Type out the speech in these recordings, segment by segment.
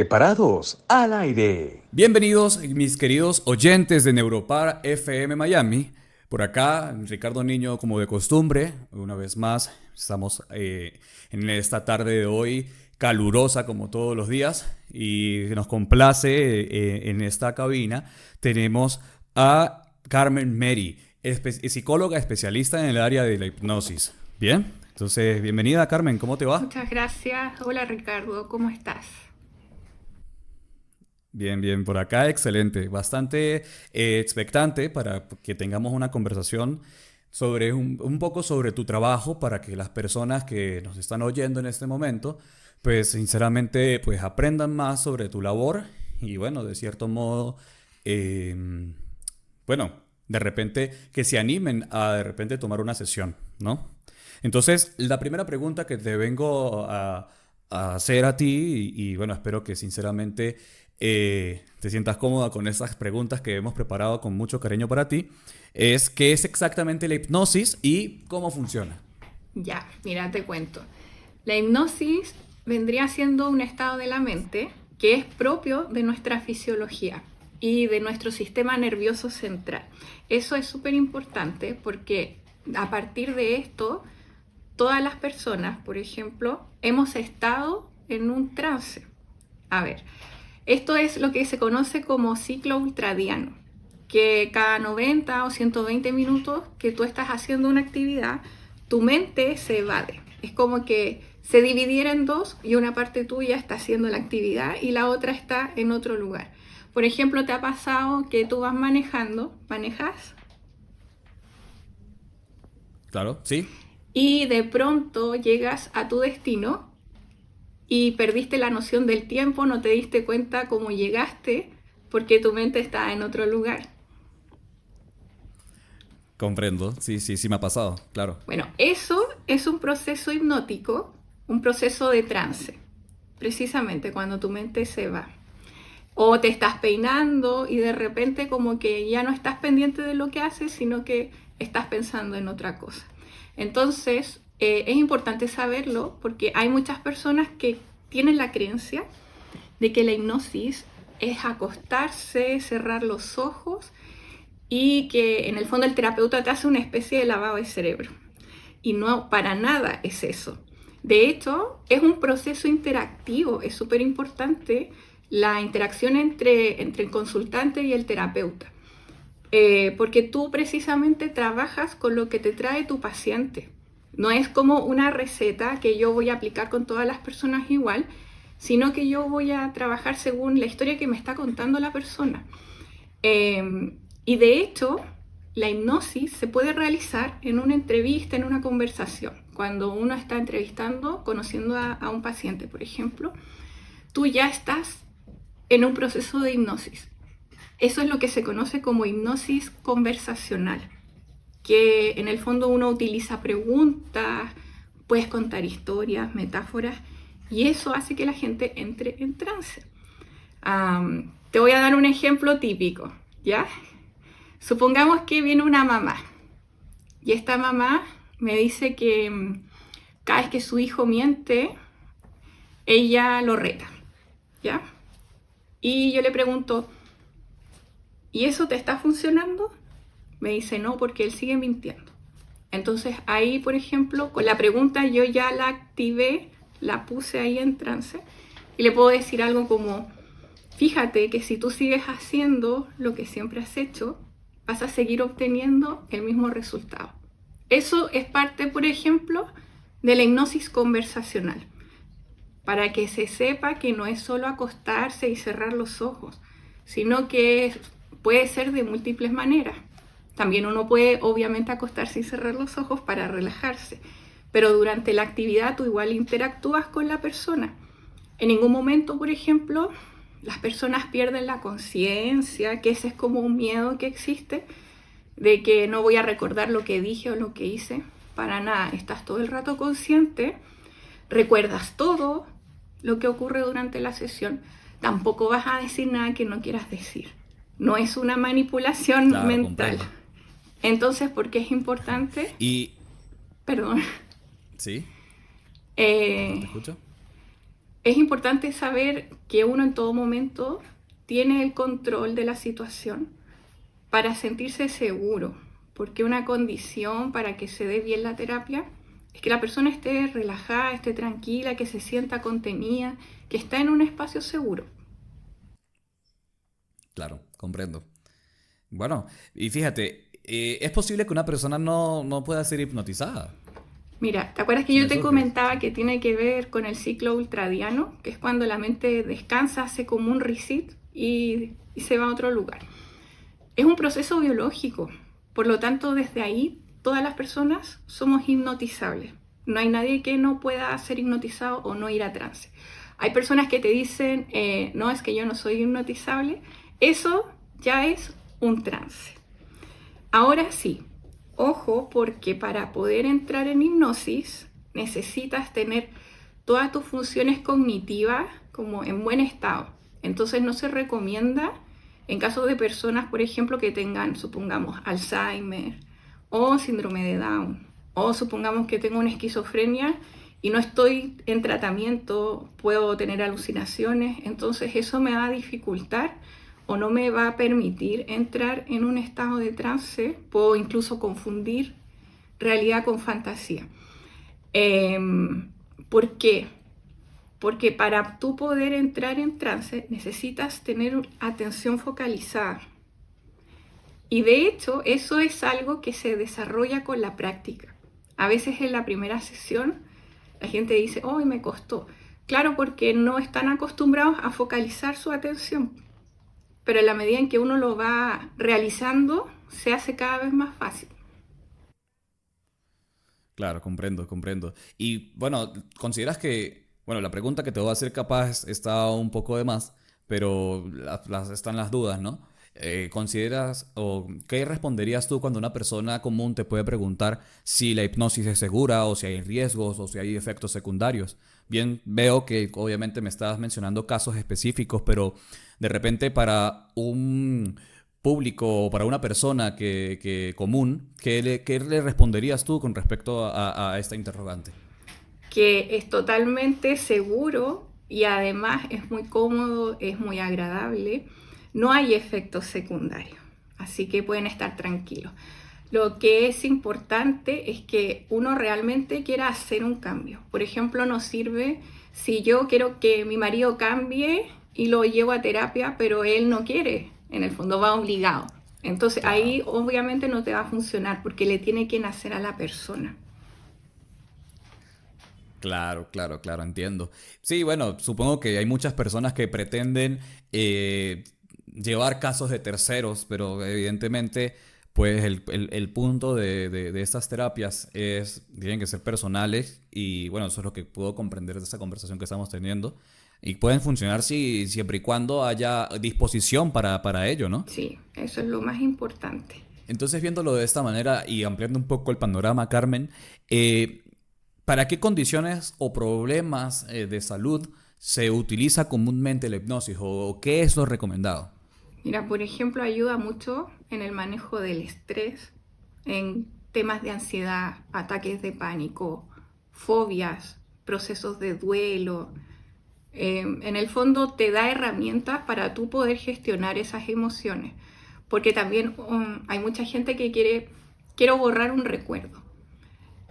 Preparados al aire. Bienvenidos, mis queridos oyentes de Neuropar FM Miami. Por acá, Ricardo Niño, como de costumbre, una vez más, estamos en esta tarde de hoy, calurosa como todos los días, y nos complace en esta cabina. Tenemos a Carmen Meri, psicóloga especialista en el área de la hipnosis. Bien, entonces, bienvenida Carmen, ¿cómo te va? Muchas gracias. Hola Ricardo, ¿cómo estás? Bien, bien, por acá excelente, bastante expectante para que tengamos una conversación sobre un poco sobre tu trabajo para que las personas que nos están oyendo en este momento, pues sinceramente, pues aprendan más sobre tu labor y bueno, de cierto modo, eh, bueno, de repente que se animen a de repente tomar una sesión, ¿no? Entonces, la primera pregunta que te vengo a hacer a ti, y bueno, espero que sinceramente te sientas cómoda con estas preguntas que hemos preparado con mucho cariño para ti, es qué es exactamente la hipnosis y cómo funciona. Ya, mira, te cuento. La hipnosis vendría siendo un estado de la mente que es propio de nuestra fisiología y de nuestro sistema nervioso central. Eso es súper importante porque a partir de esto, todas las personas, por ejemplo, hemos estado en un trance. A ver, esto es lo que se conoce como ciclo ultradiano, que cada 90 o 120 minutos que tú estás haciendo una actividad, tu mente se evade. Es como que se dividiera en dos y una parte tuya está haciendo la actividad y la otra está en otro lugar. Por ejemplo, ¿te ha pasado que tú vas manejando, manejas, Claro, ¿sí? y de pronto llegas a tu destino y perdiste la noción del tiempo, no te diste cuenta cómo llegaste porque tu mente está en otro lugar? Comprendo, sí, sí, sí me ha pasado, claro. Bueno, eso es un proceso hipnótico, un proceso de trance, precisamente cuando tu mente se va. O te estás peinando y de repente como que ya no estás pendiente de lo que haces, sino que estás pensando en otra cosa. Entonces, es importante saberlo porque hay muchas personas que tienen la creencia de que la hipnosis es acostarse, cerrar los ojos y que en el fondo el terapeuta te hace una especie de lavado de cerebro. Y no, para nada es eso. De hecho, es un proceso interactivo, es súper importante la interacción entre el consultante y el terapeuta. Porque tú precisamente trabajas con lo que te trae tu paciente. No es como una receta que yo voy a aplicar con todas las personas igual, sino que yo voy a trabajar según la historia que me está contando la persona. Y de hecho, la hipnosis se puede realizar en una entrevista, en una conversación. Cuando uno está entrevistando, conociendo a un paciente, por ejemplo, tú ya estás en un proceso de hipnosis. Eso es lo que se conoce como hipnosis conversacional, que en el fondo uno utiliza preguntas, puedes contar historias, metáforas, y eso hace que la gente entre en trance. Te voy a dar un ejemplo típico, ¿ya? Supongamos que viene una mamá y esta mamá me dice que cada vez que su hijo miente, ella lo reta, ¿ya? Y yo le pregunto, ¿y eso te está funcionando? Me dice, no, porque él sigue mintiendo. Entonces ahí, por ejemplo, con la pregunta yo ya la activé, la puse ahí en trance y le puedo decir algo como, fíjate que si tú sigues haciendo lo que siempre has hecho, vas a seguir obteniendo el mismo resultado. Eso es parte, por ejemplo, de la hipnosis conversacional, para que se sepa que no es solo acostarse y cerrar los ojos, sino que puede ser de múltiples maneras. También uno puede, obviamente, acostarse y cerrar los ojos para relajarse, pero durante la actividad tú igual interactúas con la persona. En ningún momento, por ejemplo, las personas pierden la conciencia, que ese es como un miedo que existe, de que no voy a recordar lo que dije o lo que hice. Para nada, estás todo el rato consciente, recuerdas todo lo que ocurre durante la sesión. Tampoco vas a decir nada que no quieras decir. No es una manipulación Claro, mental. comprendo. Entonces, ¿por qué es importante? Y, Perdón. ¿sí? ¿No te Eh, escucho? Es importante saber que uno en todo momento tiene el control de la situación para sentirse seguro, porque una condición para que se dé bien la terapia es que la persona esté relajada, esté tranquila, que se sienta contenida, que está en un espacio seguro. Claro, comprendo. Bueno, y fíjate, es posible que una persona no pueda ser hipnotizada. Mira, ¿te acuerdas que yo te Eso que... comentaba que tiene que ver con el ciclo ultradiano? Que es cuando la mente descansa, hace como un reset y se va a otro lugar. Es un proceso biológico, por lo tanto, desde ahí todas las personas somos hipnotizables. No hay nadie que no pueda ser hipnotizado o no ir a trance. Hay personas que te dicen, no, es que yo no soy hipnotizable. Eso ya es un trance. Ahora sí, ojo, porque para poder entrar en hipnosis necesitas tener todas tus funciones cognitivas como en buen estado. Entonces no se recomienda en caso de personas, por ejemplo, que tengan, supongamos, Alzheimer o síndrome de Down, o supongamos que tengo una esquizofrenia y no estoy en tratamiento, puedo tener alucinaciones, entonces eso me va a dificultar o no me va a permitir entrar en un estado de trance, puedo incluso confundir realidad con fantasía. ¿Por qué? Porque para tú poder entrar en trance necesitas tener atención focalizada. Y de hecho eso es algo que se desarrolla con la práctica. A veces en la primera sesión la gente dice, ¡oh, me costó! Claro, porque no están acostumbrados a focalizar su atención. Pero en la medida en que uno lo va realizando, se hace cada vez más fácil. Claro, comprendo, comprendo. Y bueno, ¿consideras que, bueno, la pregunta que te voy a hacer capaz está un poco de más, pero están las dudas, ¿no? ¿Consideras o qué responderías tú cuando una persona común te puede preguntar si la hipnosis es segura o si hay riesgos o si hay efectos secundarios? Bien, veo que obviamente me estás mencionando casos específicos, pero de repente para un público o para una persona que común, qué le responderías tú con respecto a esta interrogante? Que es totalmente seguro y además es muy cómodo, es muy agradable, no hay efectos secundarios, así que pueden estar tranquilos. Lo que es importante es que uno realmente quiera hacer un cambio. Por ejemplo, nos sirve si yo quiero que mi marido cambie y lo llevo a terapia, pero él no quiere, en el fondo va obligado. Entonces Claro. ahí obviamente no te va a funcionar porque le tiene que nacer a la persona. Claro, claro, claro, entiendo. Sí, bueno, supongo que hay muchas personas que pretenden llevar casos de terceros, pero evidentemente, pues el punto de estas terapias tienen que ser personales y bueno, eso es lo que puedo comprender de esta conversación que estamos teniendo. Y pueden funcionar siempre y cuando haya disposición para ello, ¿no? Sí, eso es lo más importante. Entonces, viéndolo de esta manera y ampliando un poco el panorama, Carmen, eh, ¿para qué condiciones o problemas de salud se utiliza comúnmente la hipnosis o qué es lo recomendado? Mira, por ejemplo, ayuda mucho en el manejo del estrés, en temas de ansiedad, ataques de pánico, fobias, procesos de duelo. En el fondo te da herramientas para tú poder gestionar esas emociones, porque también hay mucha gente que quiero borrar un recuerdo.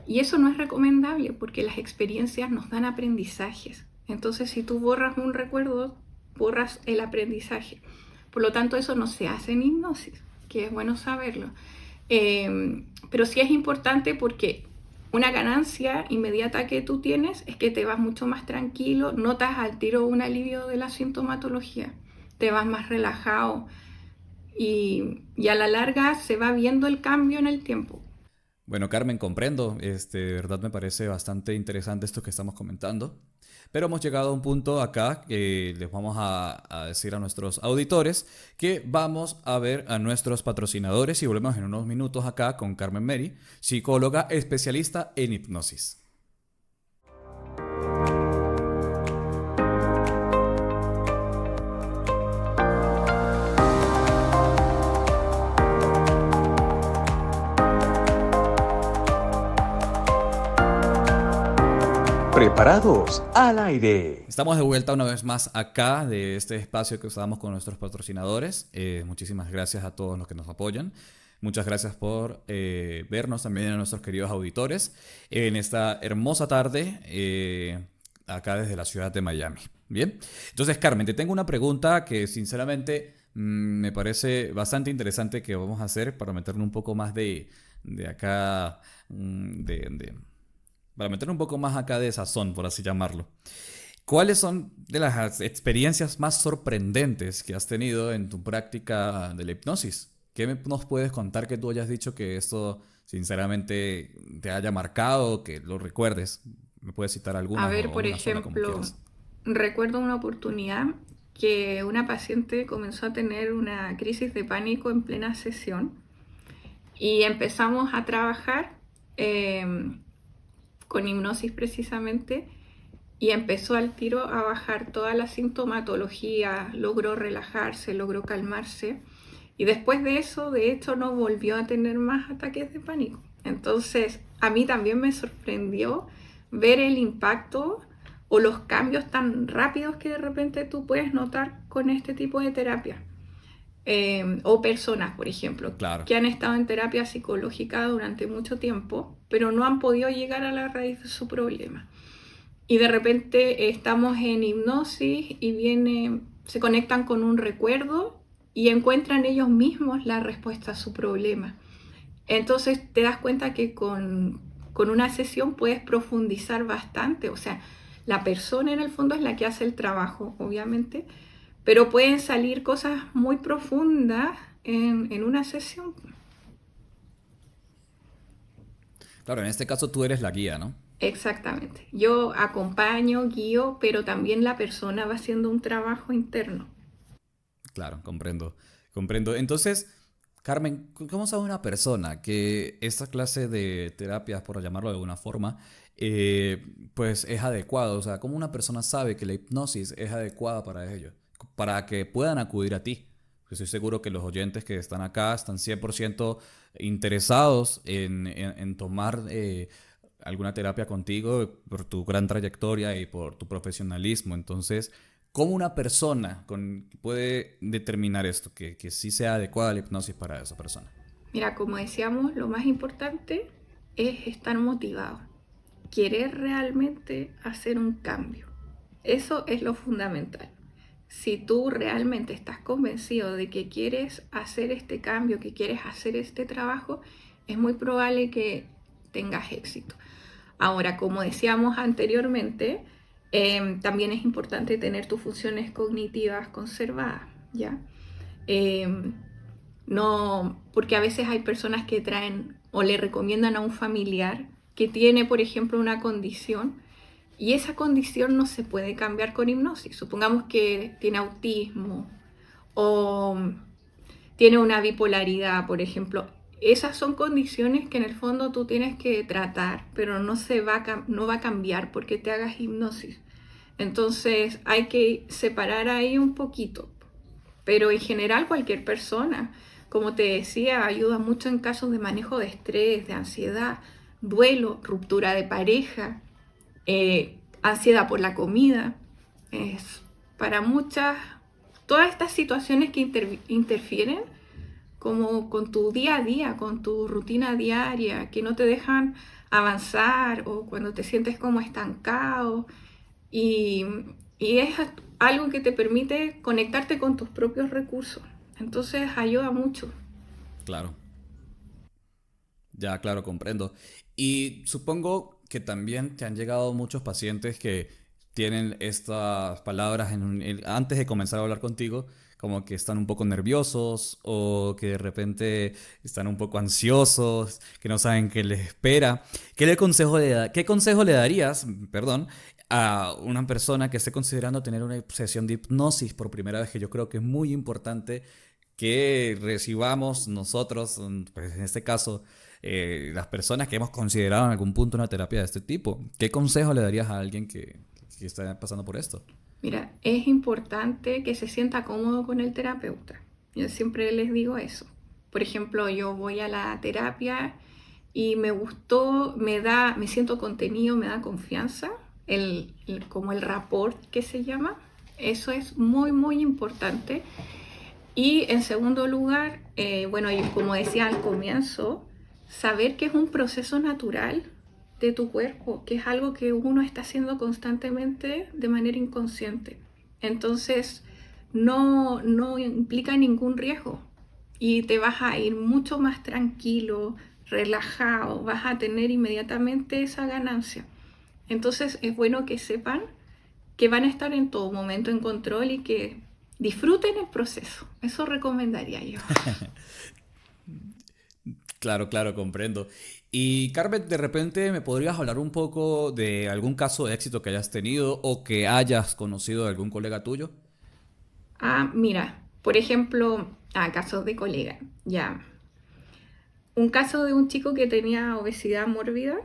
Y eso no es recomendable porque las experiencias nos dan aprendizajes. Entonces, si tú borras un recuerdo, borras el aprendizaje. Por lo tanto, eso no se hace en hipnosis, que es bueno saberlo. Pero sí es importante porque una ganancia inmediata que tú tienes es que te vas mucho más tranquilo, notas al tiro un alivio de la sintomatología, te vas más relajado y a la larga se va viendo el cambio en el tiempo. Bueno, Carmen, comprendo. De verdad me parece bastante interesante esto que estamos comentando. Pero hemos llegado a un punto acá que les vamos a decir a nuestros auditores que vamos a ver a nuestros patrocinadores y volvemos en unos minutos acá con Carmen Meri, psicóloga especialista en hipnosis. Preparados al aire. Estamos de vuelta una vez más acá de este espacio que usamos con nuestros patrocinadores. Muchísimas gracias a todos los que nos apoyan. Muchas gracias por vernos también a nuestros queridos auditores en esta hermosa tarde acá desde la ciudad de Miami. Bien, entonces Carmen, te tengo una pregunta que sinceramente me parece bastante interesante que vamos a hacer para meterle un poco más de acá, para meterle un poco más acá de sazón, por así llamarlo. ¿Cuáles son de las experiencias más sorprendentes que has tenido en tu práctica de la hipnosis? ¿Qué nos puedes contar que tú hayas dicho que esto sinceramente te haya marcado, que lo recuerdes? ¿Me puedes citar A algunas ver, o por una sola como ejemplo, quieras? recuerdo una oportunidad que una paciente comenzó a tener una crisis de pánico en plena sesión y empezamos a trabajar con hipnosis precisamente y empezó al tiro a bajar toda la sintomatología, logró relajarse, logró calmarse y después de eso, de hecho, no volvió a tener más ataques de pánico. Entonces, a mí también me sorprendió ver el impacto o los cambios tan rápidos que de repente tú puedes notar con este tipo de terapia. O personas, por ejemplo, Claro. que han estado en terapia psicológica durante mucho tiempo, pero no han podido llegar a la raíz de su problema. Y de repente estamos en hipnosis y se conectan con un recuerdo y encuentran ellos mismos la respuesta a su problema. Entonces te das cuenta que con una sesión puedes profundizar bastante, o sea, la persona en el fondo es la que hace el trabajo, obviamente, pero pueden salir cosas muy profundas en una sesión. Claro, en este caso tú eres la guía, ¿no? Exactamente. Yo acompaño, guío, pero también la persona va haciendo un trabajo interno. Claro, comprendo. Comprendo. Entonces, Carmen, ¿cómo sabe una persona que esta clase de terapias, por llamarlo de alguna forma, pues es adecuado? O sea, ¿cómo una persona sabe que la hipnosis es adecuada para ellos? Para que puedan acudir a ti. Porque estoy seguro que los oyentes que están acá están 100% interesados en tomar alguna terapia contigo por tu gran trayectoria y por tu profesionalismo. Entonces, ¿cómo una persona puede determinar esto, que sí sea adecuada la hipnosis para esa persona? Mira, como decíamos, lo más importante es estar motivado, querer realmente hacer un cambio. Eso es lo fundamental. Si tú realmente estás convencido de que quieres hacer este cambio, que quieres hacer este trabajo, es muy probable que tengas éxito. Ahora, como decíamos anteriormente, también es importante tener tus funciones cognitivas conservadas, ¿ya? Eh, no, porque a veces hay personas que traen o le recomiendan a un familiar que tiene, por ejemplo, una condición y esa condición no se puede cambiar con hipnosis. Supongamos que tiene autismo o tiene una bipolaridad, por ejemplo. Esas son condiciones que en el fondo tú tienes que tratar, pero no va a cambiar porque te hagas hipnosis. Entonces hay que separar ahí un poquito. Pero en general cualquier persona, como te decía, ayuda mucho en casos de manejo de estrés, de ansiedad, duelo, ruptura de pareja, ansiedad por la comida. Es para todas estas situaciones que interfieren como con tu día a día, con tu rutina diaria, que no te dejan avanzar o cuando te sientes como estancado. Y, y es algo que te permite conectarte con tus propios recursos. Entonces ayuda mucho. Claro. Ya, claro, comprendo. Y supongo que también te han llegado muchos pacientes que tienen estas palabras antes de comenzar a hablar contigo, como que están un poco nerviosos o que de repente están un poco ansiosos, que no saben qué les espera. ¿Qué consejo le darías, perdón, a una persona que esté considerando tener una sesión de hipnosis por primera vez? Que yo creo que es muy importante que recibamos nosotros, pues en este caso, las personas que hemos considerado en algún punto una terapia de este tipo. ¿Qué consejo le darías a alguien que está pasando por esto? Mira, es importante que se sienta cómodo con el terapeuta. Yo siempre les digo eso. Por ejemplo, yo voy a la terapia y me gustó, me siento contenido, me da confianza. como el rapport que se llama. Eso es muy, muy importante. Y en segundo lugar, bueno, y como decía al comienzo, saber que es un proceso natural de tu cuerpo, que es algo que uno está haciendo constantemente de manera inconsciente. Entonces, no implica ningún riesgo y te vas a ir mucho más tranquilo, relajado, vas a tener inmediatamente esa ganancia. Entonces, es bueno que sepan que van a estar en todo momento en control y que disfruten el proceso. Eso recomendaría yo. Claro, claro, comprendo. Y Carmen, de repente me podrías hablar un poco de algún caso de éxito que hayas tenido o que hayas conocido de algún colega tuyo. Mira, por ejemplo, casos de colega, ya. Un caso de un chico que tenía obesidad mórbida,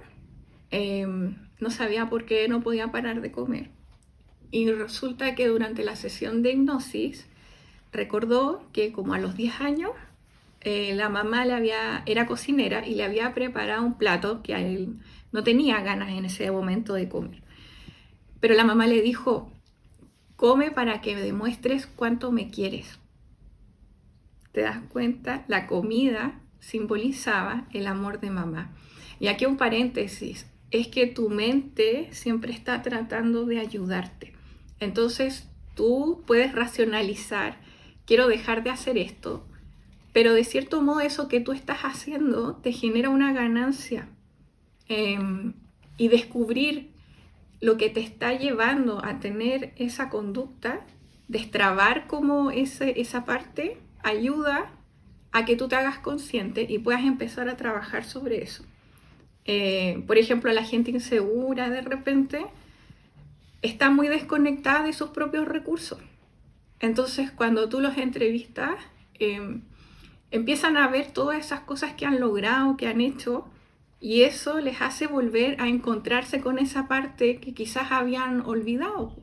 no sabía por qué no podía parar de comer. Y resulta que durante la sesión de hipnosis recordó que como a los 10 años la mamá era cocinera y le había preparado un plato que a él no tenía ganas en ese momento de comer. Pero la mamá le dijo, come para que me demuestres cuánto me quieres. ¿Te das cuenta? La comida simbolizaba el amor de mamá. Y aquí un paréntesis, es que tu mente siempre está tratando de ayudarte. Entonces tú puedes racionalizar, quiero dejar de hacer esto, pero de cierto modo eso que tú estás haciendo te genera una ganancia. Y descubrir lo que te está llevando a tener esa conducta, destrabar como esa parte, ayuda a que tú te hagas consciente y puedas empezar a trabajar sobre eso. Por ejemplo, la gente insegura de repente está muy desconectada de sus propios recursos. Entonces, cuando tú los entrevistas, empiezan a ver todas esas cosas que han logrado, que han hecho, y eso les hace volver a encontrarse con esa parte que quizás habían olvidado.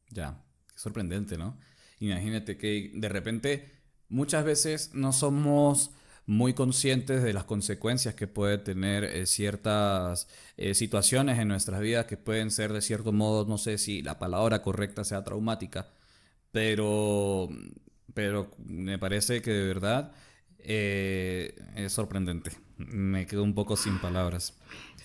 Ya, qué sorprendente, ¿no? Imagínate que de repente muchas veces no somos muy conscientes de las consecuencias que puede tener ciertas situaciones en nuestras vidas que pueden ser de cierto modo, no sé si la palabra correcta sea traumática, pero, pero me parece que de verdad es sorprendente. Me quedo un poco sin palabras.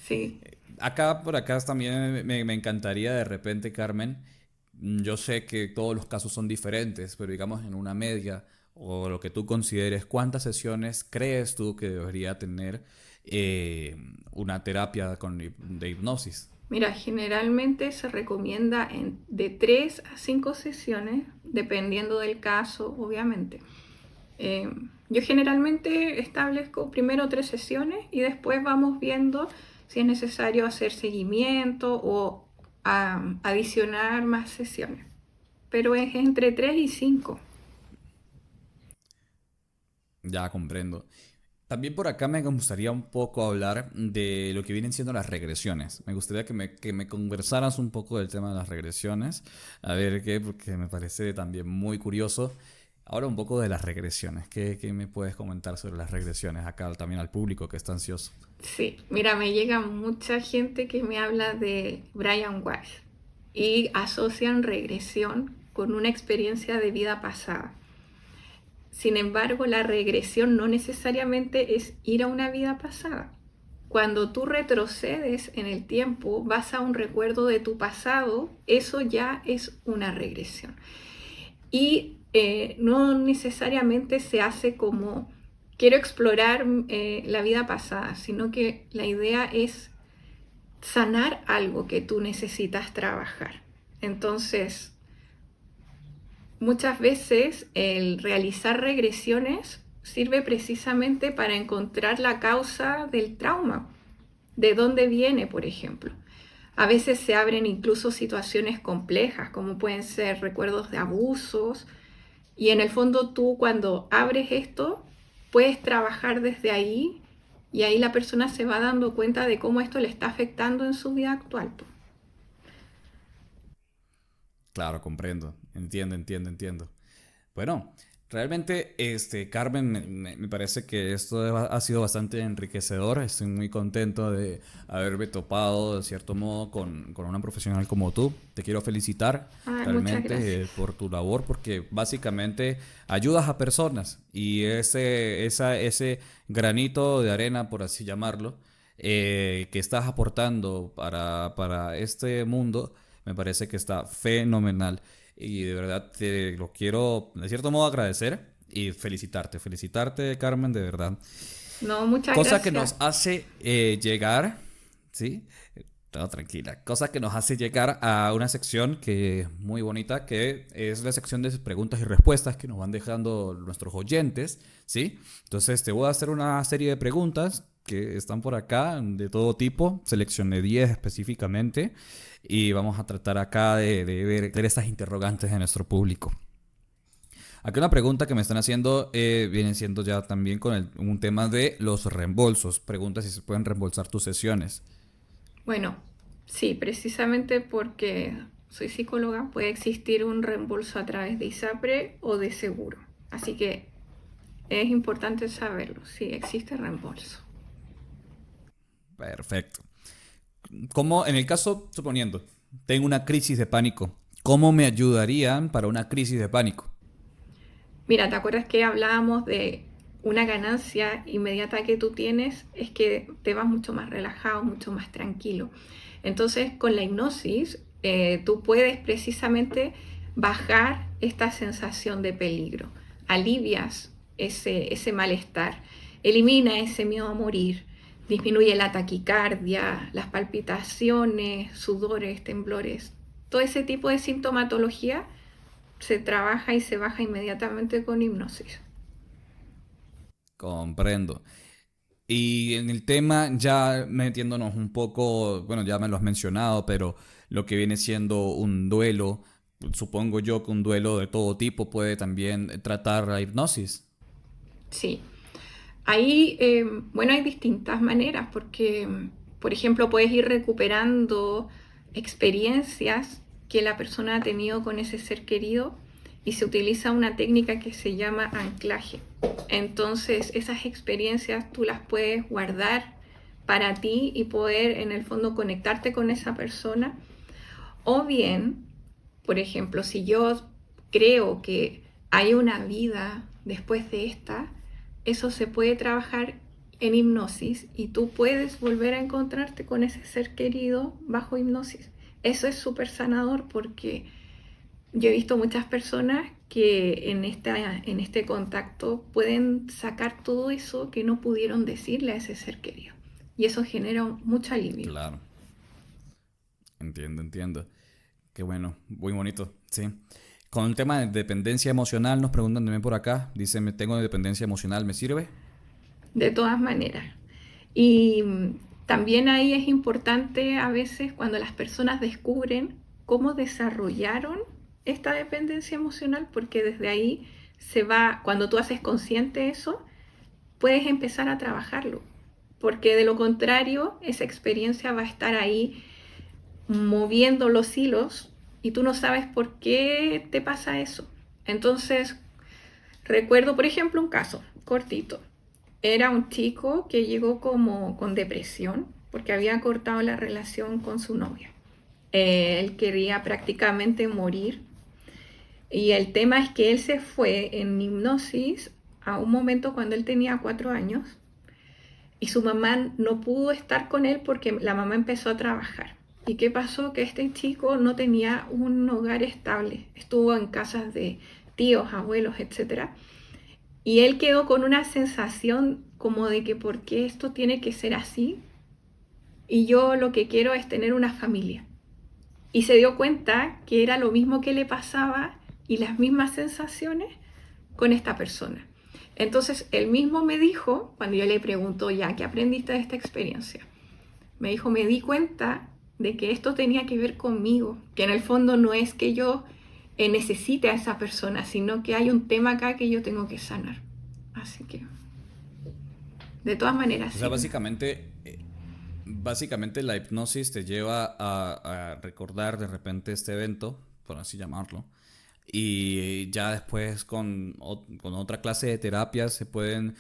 Sí, Acá, por acá también me encantaría de repente, Carmen. Yo sé que todos los casos son diferentes, pero digamos en una media o lo que tú consideres, ¿cuántas sesiones crees tú que debería tener eh, una terapia de hipnosis? mira, generalmente se recomienda de 3 a 5 sesiones, dependiendo del caso, obviamente. Eh, yo generalmente establezco primero 3 sesiones y después vamos viendo si es necesario hacer seguimiento o adicionar más sesiones. Pero es entre 3 y 5. Ya comprendo. También por acá me gustaría un poco hablar de lo que vienen siendo las regresiones. Me gustaría que me conversaras un poco del tema de las regresiones. A ver qué, porque me parece también muy curioso. Ahora un poco de las regresiones. ¿Qué me puedes comentar sobre las regresiones acá también al público que está ansioso? Sí, mira, me llega mucha gente que me habla de Brian Weiss y asocian regresión con una experiencia de vida pasada. Sin embargo, la regresión no necesariamente es ir a una vida pasada. Cuando tú retrocedes en el tiempo, vas a un recuerdo de tu pasado, eso ya es una regresión. Y no necesariamente se hace como quiero explorar la vida pasada, sino que la idea es sanar algo que tú necesitas trabajar. Entonces, muchas veces el realizar regresiones sirve precisamente para encontrar la causa del trauma, de dónde viene, por ejemplo. A veces se abren incluso situaciones complejas, como pueden ser recuerdos de abusos, y en el fondo tú cuando abres esto, puedes trabajar desde ahí y ahí la persona se va dando cuenta de cómo esto le está afectando en su vida actual. Claro, comprendo. Entiendo, entiendo, entiendo. Bueno, Realmente, Carmen, me parece que esto ha sido bastante enriquecedor. Estoy muy contento de haberme topado, de cierto modo, con una profesional como tú. Te quiero felicitar Ay, muchas realmente gracias. por tu labor, porque básicamente ayudas a personas y ese granito de arena, por así llamarlo, que estás aportando para este mundo, me parece que está fenomenal. Y de verdad te lo quiero, de cierto modo, agradecer y felicitarte. Felicitarte, Carmen, de verdad. No, muchas Cosa que gracias. nos hace llegar, ¿sí? Todo tranquila. Cosa que nos hace llegar a una sección que es muy bonita, que es la sección de preguntas y respuestas que nos van dejando nuestros oyentes, ¿sí? Entonces te voy a hacer una serie de preguntas que están por acá, de todo tipo. Seleccioné 10 específicamente y vamos a tratar acá de ver estas interrogantes de nuestro público. Aquí una pregunta que me están haciendo viene siendo ya también con un tema de los reembolsos. Pregunta si se pueden reembolsar tus sesiones. Bueno, sí, precisamente porque soy psicóloga, puede existir un reembolso a través de ISAPRE o de seguro. Así que es importante saberlo, si existe reembolso. Perfecto. ¿Cómo, en el caso, suponiendo, tengo una crisis de pánico, cómo me ayudarían para una crisis de pánico? Mira, ¿te acuerdas que hablábamos de una ganancia inmediata que tú tienes? Es que te vas mucho más relajado, mucho más tranquilo. Entonces, con la hipnosis, tú puedes precisamente bajar esta sensación de peligro, alivias ese malestar, elimina ese miedo a morir, disminuye la taquicardia, las palpitaciones, sudores, temblores, todo ese tipo de sintomatología se trabaja y se baja inmediatamente con hipnosis. Comprendo. Y en el tema, ya metiéndonos un poco, bueno, ya me lo has mencionado, pero lo que viene siendo un duelo, supongo yo que un duelo de todo tipo puede también tratar la hipnosis. Sí, ahí, bueno, hay distintas maneras porque, por ejemplo, puedes ir recuperando experiencias que la persona ha tenido con ese ser querido y se utiliza una técnica que se llama anclaje. Entonces, esas experiencias tú las puedes guardar para ti y poder en el fondo conectarte con esa persona. O bien, por ejemplo, si yo creo que hay una vida después de esta, eso se puede trabajar en hipnosis y tú puedes volver a encontrarte con ese ser querido bajo hipnosis. Eso es súper sanador porque yo he visto muchas personas que en este contacto pueden sacar todo eso que no pudieron decirle a ese ser querido. Y eso genera mucho alivio. Claro, entiendo, entiendo. Qué bueno, muy bonito, sí. Con el tema de dependencia emocional, nos preguntan también por acá. Dice, me tengo dependencia emocional, ¿me sirve? De todas maneras. Y también ahí es importante a veces cuando las personas descubren cómo desarrollaron esta dependencia emocional, porque desde ahí se va, cuando tú haces consciente eso, puedes empezar a trabajarlo, porque de lo contrario, esa experiencia va a estar ahí moviendo los hilos y tú no sabes por qué te pasa eso. Entonces, recuerdo, por ejemplo, un caso cortito. Era un chico que llegó como con depresión porque había cortado la relación con su novia. Él quería prácticamente morir y el tema es que él se fue en hipnosis a un momento cuando él tenía 4 años y su mamá no pudo estar con él porque la mamá empezó a trabajar. ¿Y qué pasó? Que este chico no tenía un hogar estable. Estuvo en casas de tíos, abuelos, etcétera. Y él quedó con una sensación como de que por qué esto tiene que ser así y yo lo que quiero es tener una familia. Y se dio cuenta que era lo mismo que le pasaba y las mismas sensaciones con esta persona. Entonces él mismo me dijo, cuando yo le pregunto ya, ¿qué aprendiste de esta experiencia? Me dijo, me di cuenta de que esto tenía que ver conmigo, que en el fondo no es que yo necesite a esa persona, sino que hay un tema acá que yo tengo que sanar. Así que, de todas maneras, O sea, sirve. básicamente la hipnosis te lleva a recordar de repente este evento, por así llamarlo, y ya después con otra clase de terapias se pueden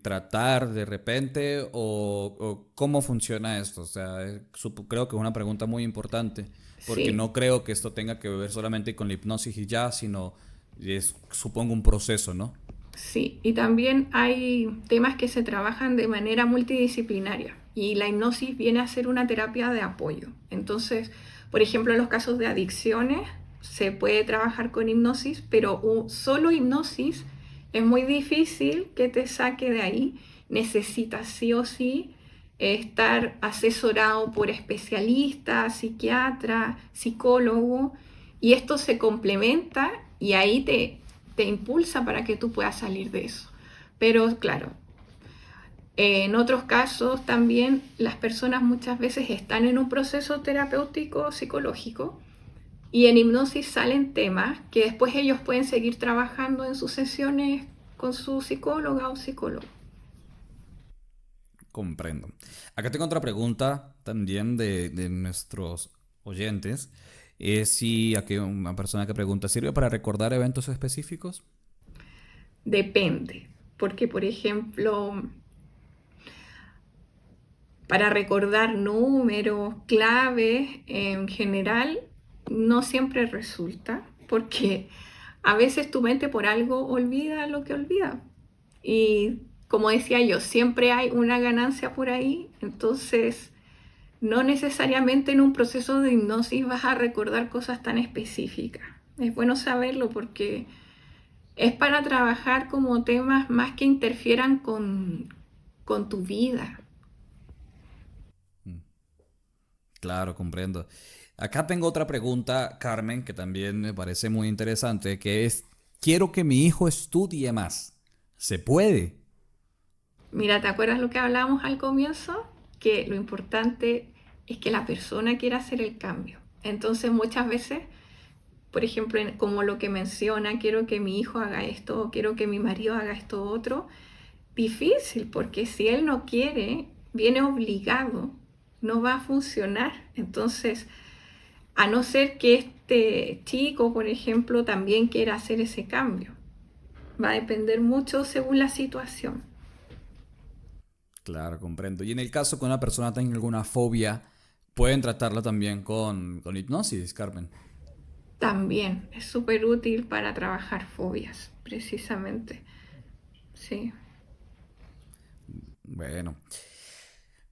tratar de repente o cómo funciona esto. O sea, creo que es una pregunta muy importante porque Sí, no creo que esto tenga que ver solamente con la hipnosis y ya, sino es, supongo, un proceso, ¿no? sí. Y también hay temas que se trabajan de manera multidisciplinaria y la hipnosis viene a ser una terapia de apoyo. Entonces, por ejemplo, en los casos de adicciones se puede trabajar con hipnosis, pero solo hipnosis es muy difícil que te saque de ahí. Necesitas sí o sí estar asesorado por especialistas, psiquiatra, psicólogo, y esto se complementa y ahí te impulsa para que tú puedas salir de eso. Pero claro, en otros casos también las personas muchas veces están en un proceso terapéutico psicológico y en hipnosis salen temas que después ellos pueden seguir trabajando en sus sesiones con su psicóloga o psicólogo. Comprendo. Acá tengo otra pregunta también de nuestros oyentes. Es si aquí una persona que pregunta, ¿sirve para recordar eventos específicos? Depende, porque por ejemplo, para recordar números, claves, en general, no siempre resulta, porque a veces tu mente por algo olvida lo que olvida. Y como decía yo, siempre hay una ganancia por ahí, entonces no necesariamente en un proceso de hipnosis vas a recordar cosas tan específicas. Es bueno saberlo porque es para trabajar como temas más que interfieran con tu vida. Mm, claro, comprendo. Acá tengo otra pregunta, Carmen, que también me parece muy interesante, que es, quiero que mi hijo estudie más. ¿Se puede? Mira, ¿te acuerdas lo que hablábamos al comienzo? Que lo importante es que la persona quiera hacer el cambio. Entonces muchas veces, por ejemplo, como lo que menciona, quiero que mi hijo haga esto, quiero que mi marido haga esto otro, difícil, porque si él no quiere, viene obligado, no va a funcionar. Entonces, a no ser que este chico, por ejemplo, también quiera hacer ese cambio, va a depender mucho según la situación. Claro, comprendo. Y en el caso que una persona tenga alguna fobia, pueden tratarla también con hipnosis, Carmen. También es súper útil para trabajar fobias, precisamente. Sí. Bueno.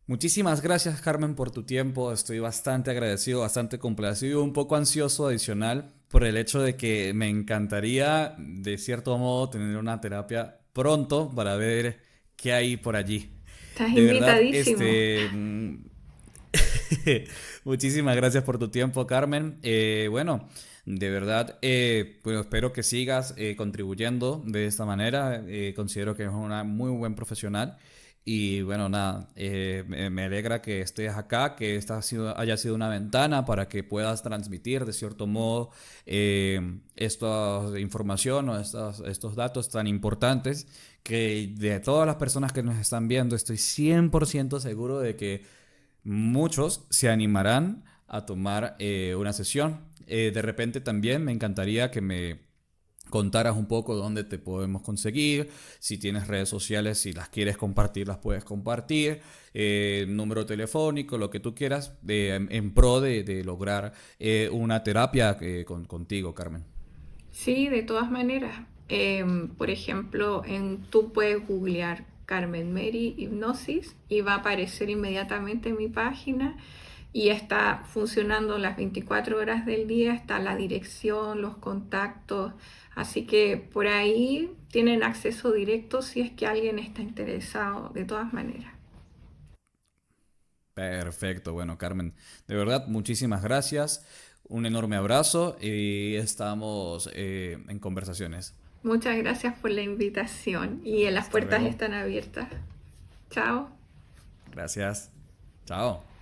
Muchísimas gracias, Carmen, por tu tiempo. Estoy bastante agradecido, bastante complacido, un poco ansioso adicional por el hecho de que me encantaría, de cierto modo, tener una terapia pronto para ver qué hay por allí. Estás De verdad, invitadísimo. muchísimas gracias por tu tiempo, Carmen. Bueno, de verdad, pues espero que sigas contribuyendo de esta manera. Considero que es una muy buen profesional. Y bueno, nada, me alegra que estés acá, que haya sido una ventana para que puedas transmitir de cierto modo esta información o estos datos tan importantes que de todas las personas que nos están viendo, estoy 100% seguro de que muchos se animarán a tomar una sesión. De repente también me encantaría que me contaras un poco dónde te podemos conseguir, si tienes redes sociales, si las quieres compartir, las puedes compartir, número telefónico, lo que tú quieras, en pro de lograr una terapia contigo, Carmen. Sí, de todas maneras. Por ejemplo, tú puedes googlear Carmen Mary Hipnosis y va a aparecer inmediatamente en mi página y está funcionando las 24 horas del día, está la dirección, los contactos, así que por ahí tienen acceso directo si es que alguien está interesado, de todas maneras. Perfecto, bueno, Carmen, de verdad, muchísimas gracias, un enorme abrazo y estamos en conversaciones. Muchas gracias por la invitación y las Hasta puertas luego. están abiertas. Chao. Gracias. Chao.